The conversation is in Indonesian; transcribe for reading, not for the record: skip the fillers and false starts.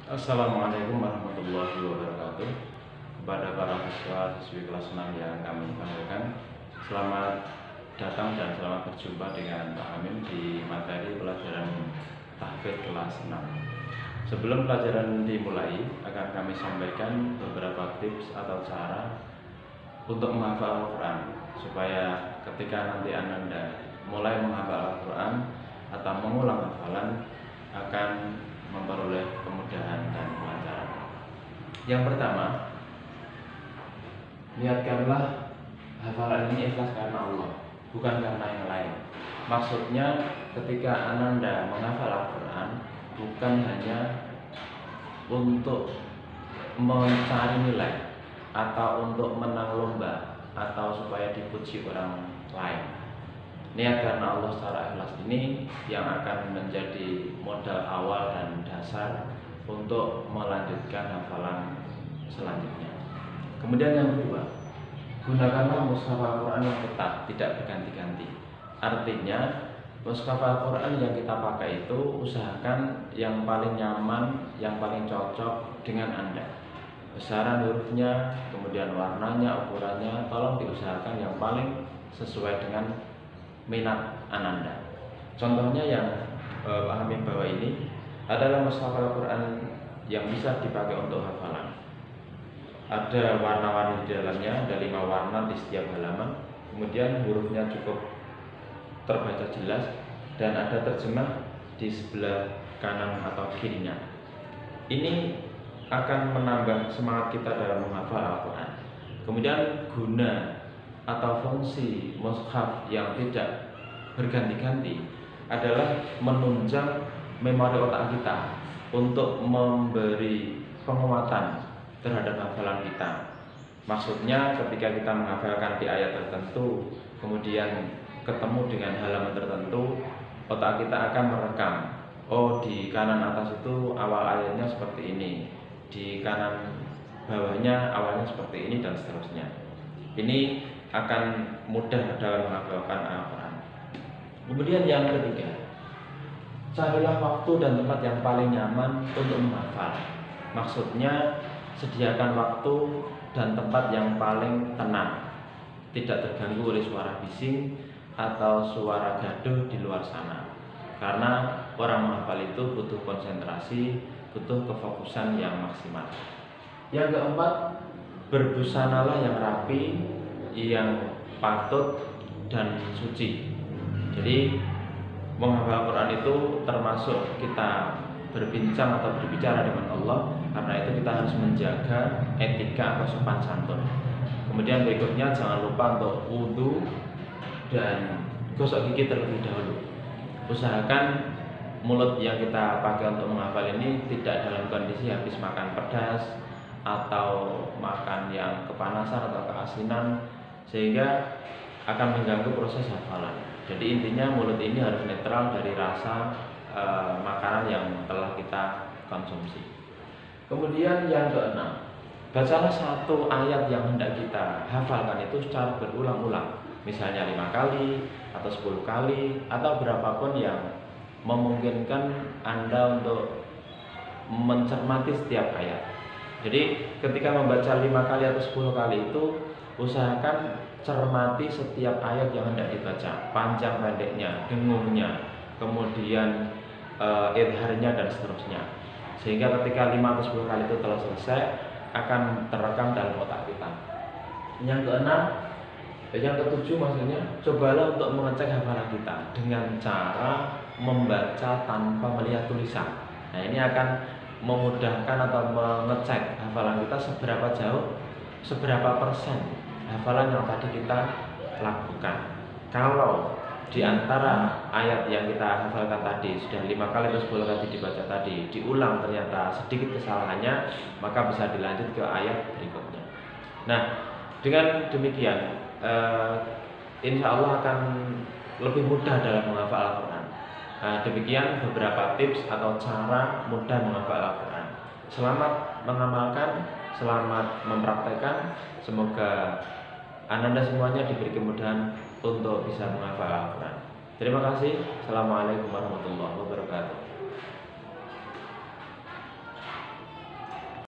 Assalamualaikum warahmatullahi wabarakatuh. Kepada para siswa siswi kelas 6 yang kami banggakan, selamat datang dan selamat berjumpa dengan Pak Amin di materi pelajaran tahfidz kelas 6. Sebelum pelajaran dimulai, akan kami sampaikan beberapa tips atau cara untuk menghafal Al-Quran, supaya ketika nanti Anda mulai menghafal Al-Quran atau mengulang hafalan akan memperoleh kemudahan dan kelancaran. Yang pertama, niatkanlah hafalan ini ikhlas karena Allah, bukan karena yang lain. Maksudnya ketika Anda menghafal Al-Quran, bukan hanya untuk mencari nilai atau untuk menang lomba atau supaya dipuji orang lain. Niat karena Allah secara ikhlas ini yang akan menjadi modal awal dan dasar untuk melanjutkan hafalan selanjutnya. Kemudian yang kedua, gunakanlah mushaf Al-Quran yang tetap, tidak berganti-ganti. Artinya mushaf Al-Quran yang kita pakai itu usahakan yang paling nyaman, yang paling cocok dengan Anda. Besaran hurufnya, kemudian warnanya, ukurannya, tolong diusahakan yang paling sesuai dengan minat Ananda. Contohnya yang Pak Amin bawa ini adalah mushaf Al-Quran yang bisa dipakai untuk hafalan. Ada warna-warni di dalamnya, ada 5 warna di setiap halaman. Kemudian hurufnya cukup terbaca jelas dan ada terjemah di sebelah kanan atau kirinya. Ini akan menambah semangat kita dalam menghafal Al-Quran. Kemudian guna atau fungsi mushaf yang tidak berganti-ganti adalah menunjang memori otak kita untuk memberi penguatan terhadap hafalan kita. Maksudnya ketika kita menghafalkan di ayat tertentu, kemudian ketemu dengan halaman tertentu, otak kita akan merekam, oh di kanan atas itu awal ayatnya seperti ini, di kanan bawahnya awalnya seperti ini, dan seterusnya. Ini akan mudah dalam menghafalkan Al-Quran. Kemudian yang ketiga, carilah waktu dan tempat yang paling nyaman untuk menghafal. Maksudnya sediakan waktu dan tempat yang paling tenang, tidak terganggu oleh suara bising atau suara gaduh di luar sana. Karena orang menghafal itu butuh konsentrasi, butuh kefokusan yang maksimal. Yang keempat, berbusanalah yang rapi, yang patut dan suci. Jadi menghafal Al-Quran itu termasuk kita berbincang atau berbicara dengan Allah. Karena itu kita harus menjaga etika atau sopan santun. Kemudian berikutnya jangan lupa untuk wudhu dan gosok gigi terlebih dahulu. Usahakan mulut yang kita pakai untuk menghafal ini tidak dalam kondisi habis makan pedas atau makan yang kepanasan atau keasinan, sehingga akan mengganggu proses hafalan. Jadi intinya mulut ini harus netral dari rasa makanan yang telah kita konsumsi. Kemudian yang keenam, bacalah satu ayat yang hendak kita hafalkan itu secara berulang-ulang, misalnya 5 kali atau 10 kali atau berapapun yang memungkinkan Anda untuk mencermati setiap ayat. Jadi ketika membaca 5 kali atau 10 kali itu usahakan cermati setiap ayat yang hendak dibaca, panjang pendeknya, dengungnya, kemudian idharnya dan seterusnya. Sehingga ketika 5 atau 10 kali itu telah selesai, akan terekam dalam otak kita. Yang keenam, yang ketujuh maksudnya, cobalah untuk mengecek hafalan kita dengan cara membaca tanpa melihat tulisan. Nah, ini akan memudahkan atau mengecek hafalan kita seberapa jauh, seberapa persen hafalan yang tadi kita lakukan. Kalau di antara ayat yang kita hafalkan tadi sudah 5 kali atau 10 kali dibaca tadi, diulang ternyata sedikit kesalahannya, maka bisa dilanjut ke ayat berikutnya. Nah, dengan demikian insya Allah akan lebih mudah dalam menghafal Al-Quran. Demikian beberapa tips atau cara mudah menghafal Al-Quran. Selamat mengamalkan, selamat mempraktekkan. Semoga Anda semuanya diberi kemudahan untuk bisa menghafal Al-Quran. Terima kasih. Assalamualaikum warahmatullahi wabarakatuh.